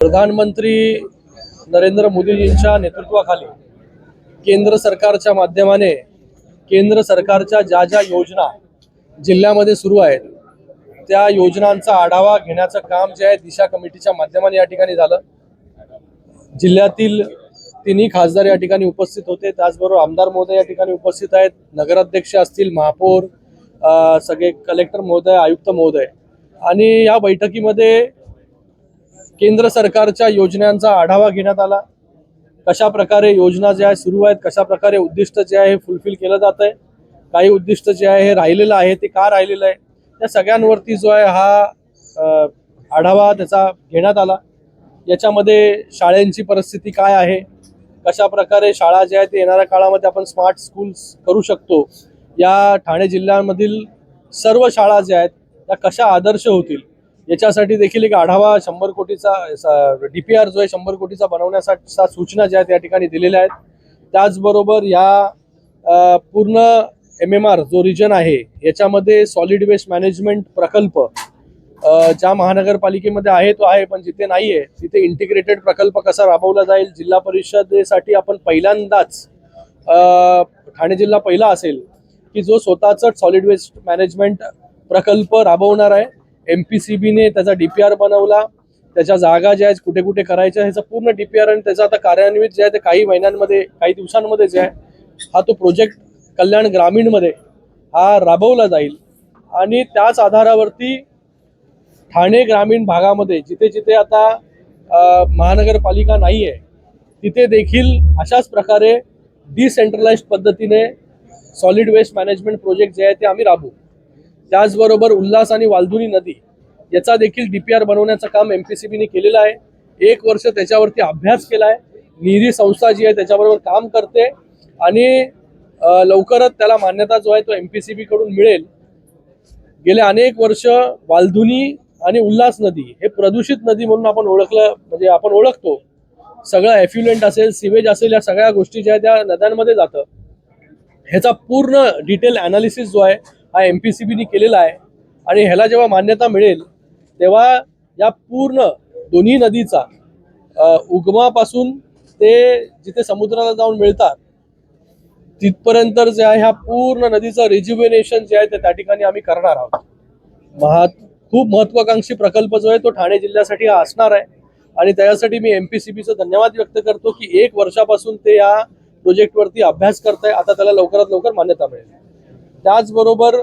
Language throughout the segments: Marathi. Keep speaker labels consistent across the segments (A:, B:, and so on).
A: प्रधानमंत्री नरेंद्र मोदीजींच्या नेतृत्वाखाली केंद्र सरकारच्या माध्यमाने केंद्र सरकारच्या ज्या ज्या योजना जिल्ह्यामध्ये सुरू आहेत त्या योजनांचा आढावा घेण्याचं काम जे आहे दिशा कमिटीच्या माध्यमाने या ठिकाणी झालं। जिल्ह्यातील तिन्ही खासदार या ठिकाणी उपस्थित होते, त्याचबरोबर आमदार महोदय या ठिकाणी उपस्थित आहेत, नगराध्यक्ष असतील, महापौर, सगळे कलेक्टर महोदय, आयुक्त महोदय। आणि या बैठकीमध्ये केंद्र सरकारच्या योजनांचा आढावा घेण्यात आला। कशा प्रकारे योजना ज्या सुरू आहेत, कशा प्रकारे उद्दिष्ट जे आहे फुलफिल केलं जात आहे, काही उद्दिष्ट जे आहे हे राहिलेलं आहे ते का राहिलेलं आहे, त्या सगळ्यांवरती जो आहे हा आढावा त्याचा घेण्यात आला। याच्यामध्ये शाळांची परिस्थिती काय आहे, कशा प्रकारे शाळा ज्या आहेत येणाऱ्या काळामध्ये आपण स्मार्ट स्कूल्स करू शकतो, या ठाणे जिल्ह्यामधील सर्व शाळा ज्या आहेत त्या कशा आदर्श होतील याच्यासाठी देखील एक आढावा 100 कोटीचा DPR जो आहे 100 कोटीचा बनवण्यासाठी सूचना ज्या आहेत या ठिकाणी दिलेल्या आहेत। त्याचबरोबर या पूर्ण MMR जो रिजन आहे याच्यामध्ये सॉलिड वेस्ट मॅनेजमेंट प्रकल्प ज्या महानगरपालिकेमध्ये आहे तो आहे, पण जिथे नाही आहे तिथे इंटिग्रेटेड प्रकल्प कसा राबवला जाईल। जिल्हा परिषदेसाठी आपण पहिल्यांदाच ठाणे जिल्हा पहिला असेल की जो स्वतःच सॉलिड वेस्ट मॅनेजमेंट प्रकल्प राबवणार आहे। MPCB ने त्याचा DPR बनवला, त्याच्या जागा ज्या आहेत कुठे कुठे करायच्या ह्याचा पूर्ण DPR आणि त्याचा आता कार्यान्वित जे आहे ते काही महिन्यांमध्ये काही दिवसांमध्ये जे आहे हा तो प्रोजेक्ट कल्याण ग्रामीणमध्ये हा राबवला जाईल। आणि त्याच आधारावरती ठाणे ग्रामीण भागामध्ये जिथे जिथे आता महानगरपालिका नाही आहे तिथे देखील अशाच प्रकारे डिसेंट्रलाइज्ड पद्धतीने सॉलिड वेस्ट मॅनेजमेंट प्रोजेक्ट जे आहे ते आम्ही राबवू। त्याचबरोबर उल्हास आणि वालधुनी नदी याचा देखील DPR बनवण्याचं काम MPCB ने केलेलं आहे। 1 वर्ष त्याच्यावरती अभ्यास केला आहे। निरी संस्था जी आहे त्याच्याबरोबर काम करते आणि लवकरच त्याला मान्यता जो आहे तो MPCB कडून मिळेल। गेले अनेक वर्ष वालधुनी आणि उल्हास नदी हे प्रदूषित नदी म्हणून आपण ओळखतो। सगळं एफ्युलेंट असेल, सिवेज असेल, या सगळ्या गोष्टी ज्या त्या नद्यांमध्ये जातं। ह्याचा पूर्ण डिटेल अनालिसिस जो आहे हा MPCB ने केलेला आहे आणि ह्याला जेव्हा मान्यता मिळेल तेव्हा या पूर्ण दोन्ही नदीचा उगमापासून ते जिथे समुद्राला जाऊन मिळतात तिथपर्यंत जे आहे ह्या पूर्ण नदीचं रिज्युव्हेनेशन जे आहे ते त्या ठिकाणी आम्ही करणार आहोत। खूप महत्वाकांक्षी प्रकल्प जो आहे तो ठाणे जिल्ह्यासाठी हा असणार आहे आणि त्यासाठी मी MPCBचं धन्यवाद व्यक्त करतो की 1 वर्षापासून ते या प्रोजेक्टवरती अभ्यास करताय। आता त्याला लवकरात लवकर मान्यता मिळेल। त्याचबरोबर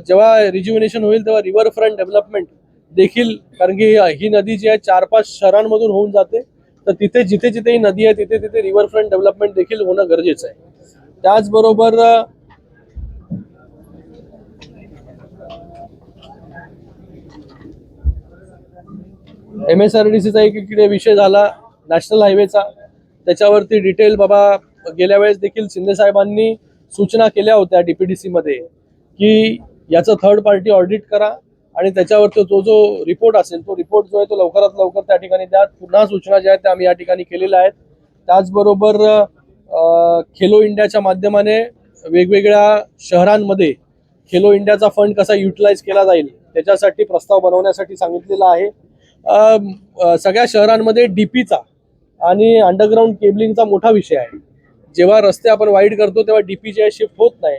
A: जेव्हा रिज्युव्हेनेशन होईल तेव्हा रिव्हर फ्रंट डेव्हलपमेंट देखील, कारण की ही नदी जी आहे 4-5 शहरांमधून होऊन जाते, तर तिथे जिथे जिथे ही नदी आहे तिथे तिथे रिव्हर फ्रंट डेव्हलपमेंट देखील होणं गरजेचं आहे। त्याचबरोबर MSRDCचा एक इकडे विषय झाला नॅशनल हायवेचा, त्याच्यावरती डिटेल बाबा गेल्या वेळेस देखील शिंदे साहेबांनी सूचना केल्या होत्या DPDC मध्ये की याचं थर्ड पार्टी ऑडिट करा आणि त्याच्यावरती तो जो रिपोर्ट असेल तो रिपोर्ट जो आहे तो लवकरात लवकर त्या ठिकाणी द्या। पुन्हा सूचना ज्या आहेत त्या आम्ही या ठिकाणी केलेल्या आहेत। त्याचबरोबर खेलो इंडियाच्या माध्यमाने वेगवेगळ्या शहरांमध्ये खेलो इंडियाचा फंड कसा युटिलाइज केला जाईल त्याच्यासाठी प्रस्ताव बनवण्यासाठी सांगितलेला आहे। सगळ्या शहरांमध्ये DPचा आणि अंडरग्राउंड केबलिंगचा मोठा विषय आहे। जेव्हा रस्ते आपण वाईड करतो तेव्हा DP जे शिफ्ट होत नाही,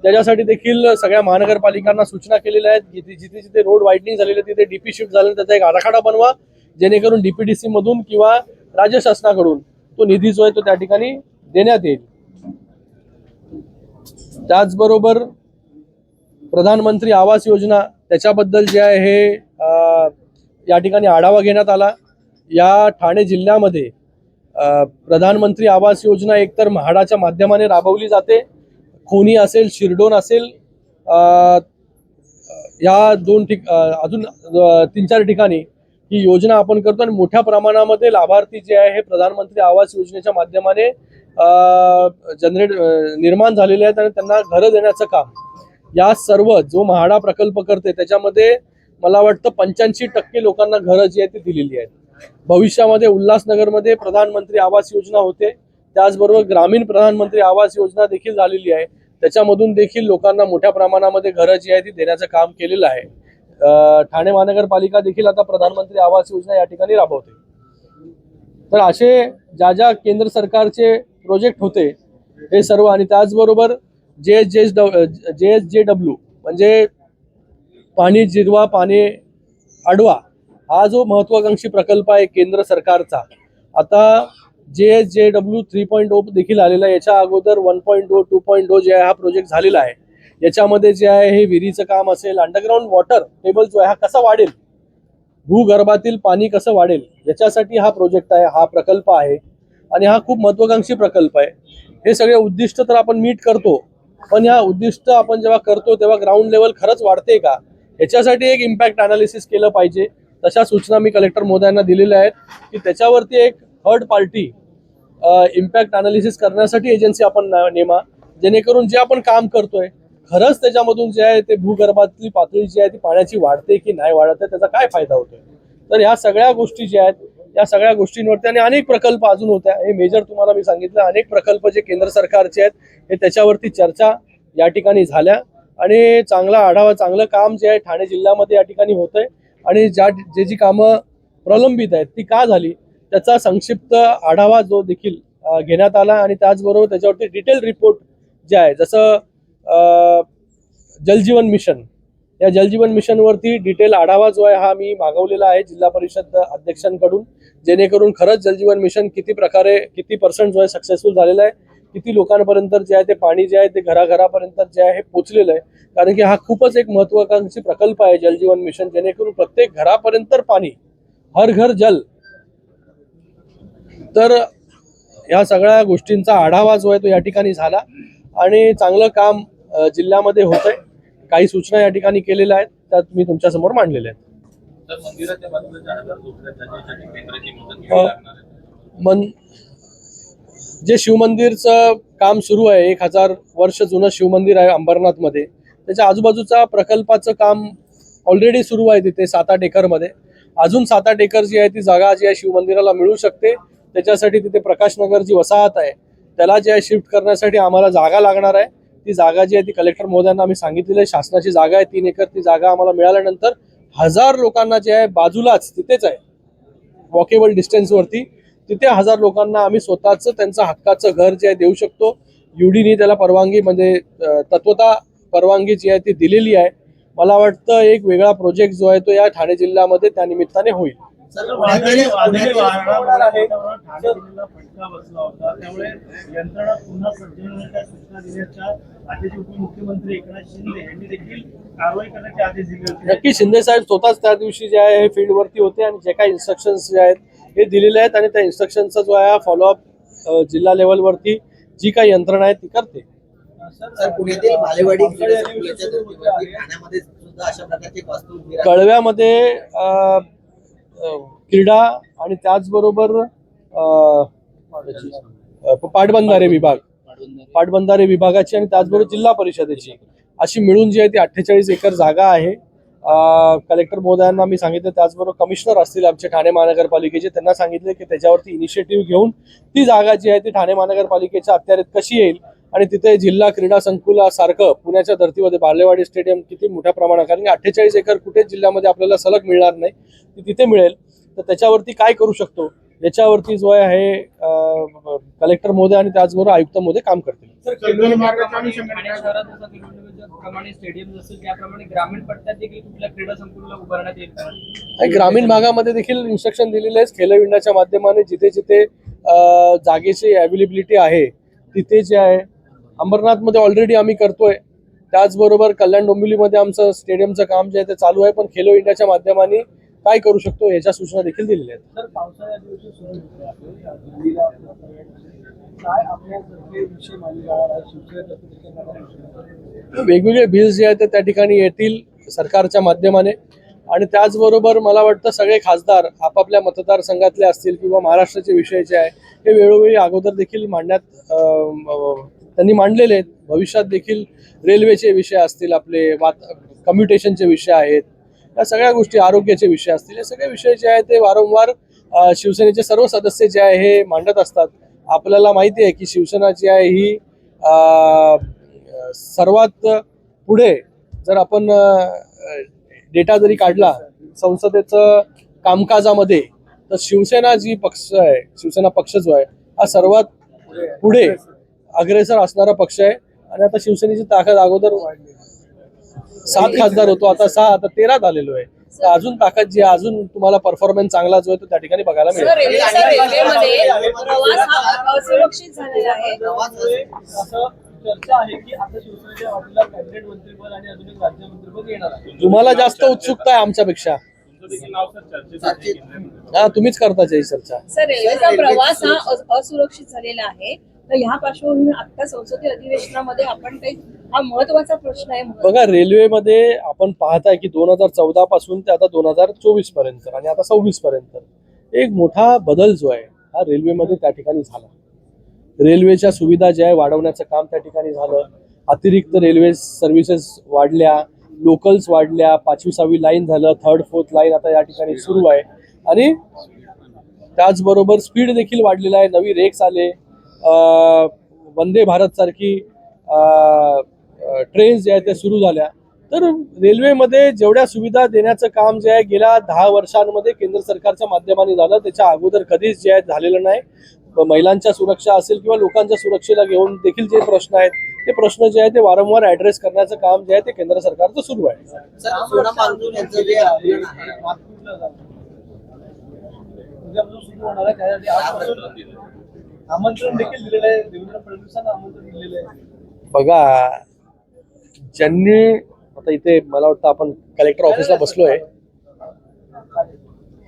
A: त्याच्यासाठी देखील सगळ्या महानगरपालिकांना सूचना केलेल्या आहेत। जिथे जिथे रोड वाईडनिंग झालेले तिथे DP शिफ्ट झाले त्याचा एक आराखडा बनवा, जेणेकरून DPDC मधून किंवा राज्य शासनाकडून तो निधी जो आहे तो त्या ठिकाणी देण्यात येईल। त्याचबरोबर प्रधानमंत्री आवास योजना त्याच्याबद्दल जे आहे हे या ठिकाणी आढावा घेण्यात आला। या ठाणे जिल्ह्यामध्ये प्रधानमंत्री आवास योजना एकतर म्हाडाच्या माध्यमाने राबवली जाते, खोनी असेल, शिरडोन असेल, या अजून 3-4 ठिकाणी ही योजना आपण करतो आणि मोठ्या प्रमाणामध्ये लाभार्थी जे आहे हे प्रधानमंत्री आवास योजनेच्या माध्यमाने निर्माण झालेले आहेत आणि त्यांना घरं देण्याचं काम या सर्व जो म्हाडा प्रकल्प करते त्याच्यामध्ये मला वाटतं 85% लोकांना घरं जी आहेत ती दिलेली आहेत। भविष्यामध्ये उल्हासनगरमध्ये प्रधानमंत्री आवास योजना होते, त्याचबरोबर ग्रामीण प्रधानमंत्री आवास योजना देखील झालेली आहे। त्याच्यामधून देखील लोकांना मोठ्या प्रमाणामध्ये घरं जी आहे ती देण्याचं काम केलेलं आहे। ठाणे महानगरपालिका देखील आता प्रधानमंत्री आवास योजना या ठिकाणी राबवते। तर असे ज्या ज्या केंद्र सरकारचे प्रोजेक्ट होते हे सर्व, आणि त्याचबरोबर JSJW म्हणजे पाणी जिरवा पाणी अडवा, हा जो महत्वाकांक्षी प्रकल्प आहे केंद्र सरकारचा, आता JSJW 3.0 देखील आलेला आहे. याच्या अगोदर 1.0 2.0 जे आहे हा प्रोजेक्ट झालेला आहे. याच्यामध्ये जे आहे हे विहिरीचं काम असेल, अंडरग्राऊंड वॉटर टेबल जो आहे हा कसा वाढेल, भूगर्भातील पाणी कसं वाढेल, याच्यासाठी हा प्रोजेक्ट आहे, हा प्रकल्प आहे. आणि हा खूप महत्वाकांक्षी प्रकल्प आहे. हे सगळे उद्दिष्ट तर आपण मीट करतो, पण या उद्दिष्ट आपण जेव्हा करतो तेव्हा ग्राउंड लेवल खरंच वाढते का, याच्यासाठी एक इम्पॅक्ट अनालिसिस केलं पाहिजे. तशा सूचना मी कलेक्टर महोदयांना दिलेल्या आहेत की त्याच्यावरती एक थर्ड पार्टी इम्पॅक्ट अनालिसिस करण्यासाठी एजन्सी आपण नेमा, जेणेकरून जे आपण काम करतोय खरंच त्याच्यामधून जे आहे ते भूगर्भातली पातळी जी आहे ती पाण्याची वाढते की नाही वाढत आहे, त्याचा काय फायदा होतोय. तर ह्या सगळ्या गोष्टी ज्या आहेत या सगळ्या गोष्टींवरती, आणि अनेक प्रकल्प अजून होत्या, हे मेजर तुम्हाला मी सांगितलं, अनेक प्रकल्प जे केंद्र सरकारचे आहेत हे त्याच्यावरती चर्चा या ठिकाणी झाल्या. आणि चांगला आढावा, चांगलं काम जे आहे ठाणे जिल्ह्यामध्ये या ठिकाणी होतंय. आणि जी कामं प्रलंबित आहेत ती का झाली त्याचा संक्षिप्त आढावा जो देखील घेण्यात आला. आणि त्याचबरोबर त्याच्यावरती डिटेल रिपोर्ट जे आहे, जसं जलजीवन मिशन, या जलजीवन मिशनवरती डिटेल आढावा जो आहे हा मी मागवलेला आहे जिल्हा परिषद अध्यक्षांकडून, जेणेकरून खरंच जलजीवन मिशन किती पर्सेंट जो आहे सक्सेसफुल झालेलं आहे, किती लोकांपर्यंत जे आहे ते पाणी जे आहे ते घराघरापर्यंत जे आहे हे पोचलेलं आहे. कारण की हा खूपच एक महत्वाकांक्षी प्रकल्प आहे जलजीवन मिशन, जेणेकरून प्रत्येक घरापर्यंत पाणी, हर घर जल. तर या सगळ्या गोष्टींचा आढावा जो आहे तो या ठिकाणी झाला आणि चांगलं काम जिल्ह्यामध्ये होतंय. काही सूचना या ठिकाणी केलेल्या आहेत, त्यात मी तुमच्या समोर मांडलेल्या आहेत. जे शिवमंदिरचं काम सुरू आहे, 1000 वर्ष जुनं शिवमंदिर आहे अंबरनाथमध्ये, त्याच्या आजूबाजूचा प्रकल्पाचं काम ऑलरेडी सुरू आहे तिथे 7-8 एकरमध्ये. अजून 7-8 एकर जी आहे ती जागा जी आहे शिवमंदिराला मिळू शकते. त्याच्यासाठी तिथे प्रकाशनगर जी वसाहत आहे त्याला जे आहे शिफ्ट करण्यासाठी आम्हाला जागा लागणार आहे. ती जागा जी आहे ती कलेक्टर महोदयांना आम्ही सांगितलेली आहे. शासनाची जागा आहे 3 एकर. ती जागा आम्हाला मिळाल्यानंतर 1000 लोकांना जे आहे बाजूलाच तिथेच आहे, वॉकेबल डिस्टन्सवरती, तिथे 1000 लोकांना आम्ही स्वतःचं त्यांचं हक्काचं घर जे आहे देऊ शकतो. युडीने त्याला परवानगी, म्हणजे तत्वता परवानगी जी आहे ती दिलेली आहे. मला वाटतं एक वेगळा प्रोजेक्ट जो आहे तो या ठाणे जिल्ह्यामध्ये त्या निमित्ताने होईल. नक्की शिंदे साहेब स्वतःच त्या दिवशी जे आहे हे फील्डवरती होते आणि जे काही इन्स्ट्रक्शन्स जे आहेत हे दिलेले आहेत आणि त्या इन्स्ट्रक्शनचा जो आहे फॉलोअप जिल्हा लेवलवरती जी काही यंत्रणा आहे ती करते.
B: पुण्यातील भालेवाडी अशा प्रकारचे
A: कळव्यामध्ये क्रीडा आणि त्याचबरोबर पाटबंधारे विभागाची आणि त्याचबरोबर जिल्हा परिषदेची अशी मिळून जी आहे ती 48 एकर जागा आहे. कलेक्टर महोदयांना मी सांगितलं, त्याचबरोबर कमिशनर असतील आमचे ठाणे महानगरपालिकेचे, त्यांना सांगितले की त्याच्यावरती इनिशिएटिव्ह घेऊन ती जागा जी आहे ती ठाणे महानगरपालिकेच्या अखत्यारीत कशी येईल आणि तिथे जिल्हा क्रीडा संकुलासारखं पुण्याच्या धर्तीमध्ये बालेवाडी स्टेडियम किती मोठ्या प्रमाणात, कारण की 48 एकर कुठेच जिल्ह्यामध्ये आपल्याला सलग मिळणार नाही, ती तिथे मिळेल. तर त्याच्यावरती काय करू शकतो याच्यावरती जो आहे कलेक्टर महोदय आणि त्याचबरोबर आयुक्त महोदय काम करतील. ग्रामीण भागामध्ये देखील इन्स्ट्रक्शन दिलेले आहेत. खेलो इंडियाच्या माध्यमाने जिथे जिथे जागेची अवेलेबिलिटी आहे तिथे जे आहे, अंबरनाथमध्ये ऑलरेडी आम्ही करतोय, त्याचबरोबर कल्याण डोंबिवलीमध्ये आमचं स्टेडियमचं काम जे आहे ते चालू आहे. पण खेलो इंडियाच्या माध्यमाने काय करू शकतो याच्या सूचना देखील दिलेल्या आहेत. वेगवेगळे बिल्स जे आहेत ते त्या ठिकाणी येतील सरकारच्या माध्यमाने. आणि त्याचबरोबर मला वाटतं सगळे खासदार आपापल्या मतदारसंघातले असतील किंवा महाराष्ट्राचे विषय जे आहे हे वेळोवेळी अगोदर देखील त्यांनी मांडलेले आहेत. भविष्यात देखील रेल्वेचे विषय असतील, आपले कम्युटेशनचे विषय आहेत, या सगळ्या गोष्टी, आरोग्याचे विषय असतील, हे सगळे विषय जे आहेत ते वारंवार शिवसेनेचे सर्व सदस्य जे आहे हे मांडत असतात. आपल्याला माहिती आहे की शिवसेना जी आहे ही सर्वात पुढे, जर आपण डेटा जरी काढला संसदेचं कामकाजामध्ये, तर शिवसेना जी पक्ष आहे, शिवसेना पक्ष जो आहे हा सर्वात पुढे अग्रेसर असणारा पक्ष आहे. आणि आता शिवसेनेची ताकद अगोदर 7 खासदार होतो, आता 6, आता 13 झालेलो आहे. तर अजून ताकद जी आहे, अजून तुम्हाला परफॉर्मन्स चांगला जो आहे तो त्या ठिकाणी बघायला मिळेल.
C: रेल्वेमध्ये प्रवास हा असुरक्षित झालेला आहे.
D: असं चर्चा आहे की आता शिवसेनेच्या वाटेला कॅबिनेट मंत्रीपद आणि अजून एक राज्यमंत्रीपद येणार आहे.
A: तुम्हाला जास्त उत्सुकता आहे आमच्यापेक्षा.
B: चर्चेत
A: हा, तुम्हीच करताच ही चर्चा.
C: सर, रेल्वेचा प्रवास हा असुरक्षित झालेला आहे. तर ह्या पार्श्वभूमीवर आता संसदीय अधिवेशनामध्ये आपण काही हा महत्वाचा प्रश्न आहे.
A: बघा, रेल्वेमध्ये आपण पाहताय की 2014 पासून ते आता 2024 पर्यंत आणि आता 26 पर्यंत एक मोठा बदल जो आहे हा रेल्वेमध्ये त्या ठिकाणी झाला. रेल्वेच्या सुविधा ज्या आहे वाढवण्याचं काम त्या ठिकाणी झालं. अतिरिक्त रेल्वे सर्व्हिसेस वाढल्या, लोकल्स वाढल्या, 5वी 6वी लाईन झालं, 3rd 4th लाईन आता या ठिकाणी सुरू आहे. आणि त्याचबरोबर स्पीड देखील वाढलेला आहे. नवी रेक्स आले, वंदे भारत सारखी ट्रेन्स जे आहेत त्या सुरू झाल्या. तर रेल्वेमध्ये जेवढ्या सुविधा देण्याचं काम जे आहे गेल्या 10 वर्षांमध्ये केंद्र सरकारच्या माध्यमाने झालं, त्याच्या अगोदर कधीच जे आहे झालेलं नाही. महिलांच्या सुरक्षा असेल किंवा लोकांच्या सुरक्षेला घेऊन देखील जे प्रश्न आहेत ते प्रश्न जे आहे ते वारंवार ऍड्रेस करण्याचं काम जे आहे ते केंद्र सरकारचं सुरू आहे.
B: सर सोना मान्सून यांचं जे आंदोलन आहे
D: नागपूरला जाणार. उद्यापासून सुरू होणार आहे. त्यासाठी आजपासून आमंत्रण देखील दिलेलं आहे. देवेंद्र फडणवीसांना आमंत्रण दिलेलं आहे.
A: बघा, ज्यांनी आता इथे मला वाटतं आपण कलेक्टर ऑफिसला बसलोय,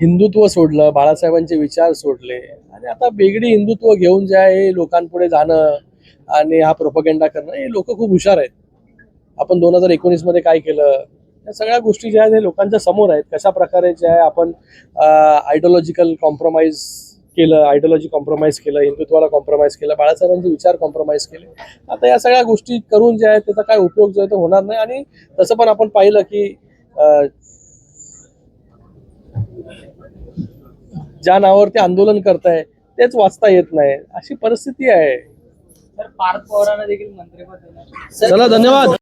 A: हिंदुत्व सोडलं, बाळासाहेबांचे विचार सोडले आणि आता वेगळी हिंदुत्व घेऊन जे आहे लोकांपुढे जाणं आणि हा प्रोपगेंडा करणं, हे लोक खूप हुशार आहेत. आपण 2019 मध्ये काय केलं, या सगळ्या गोष्टी ज्या आहेत हे लोकांच्या समोर आहेत. कशा प्रकारे जे आहे आपण आयडिओलॉजिकल कॉम्प्रोमाइज केलं, आयडिओलॉजी कॉम्प्रोमाइज केलं, हिंदुत्वाला कॉम्प्रोमाइज केलं, बाळासाहेबांचे विचार कॉम्प्रोमाइज केले. आता या सगळ्या गोष्टी करून जे आहे त्याचा काय उपयोग जो आहे तो होणार नाही. आणि तसं पण आपण पाहिलं की ज्या नावावर ते आंदोलन करताय तेच वाचता येत नाही, अशी परिस्थिती आहे.
D: तर पार्थ पवारांना देखील मंत्रिपद देणार.
A: चला, धन्यवाद.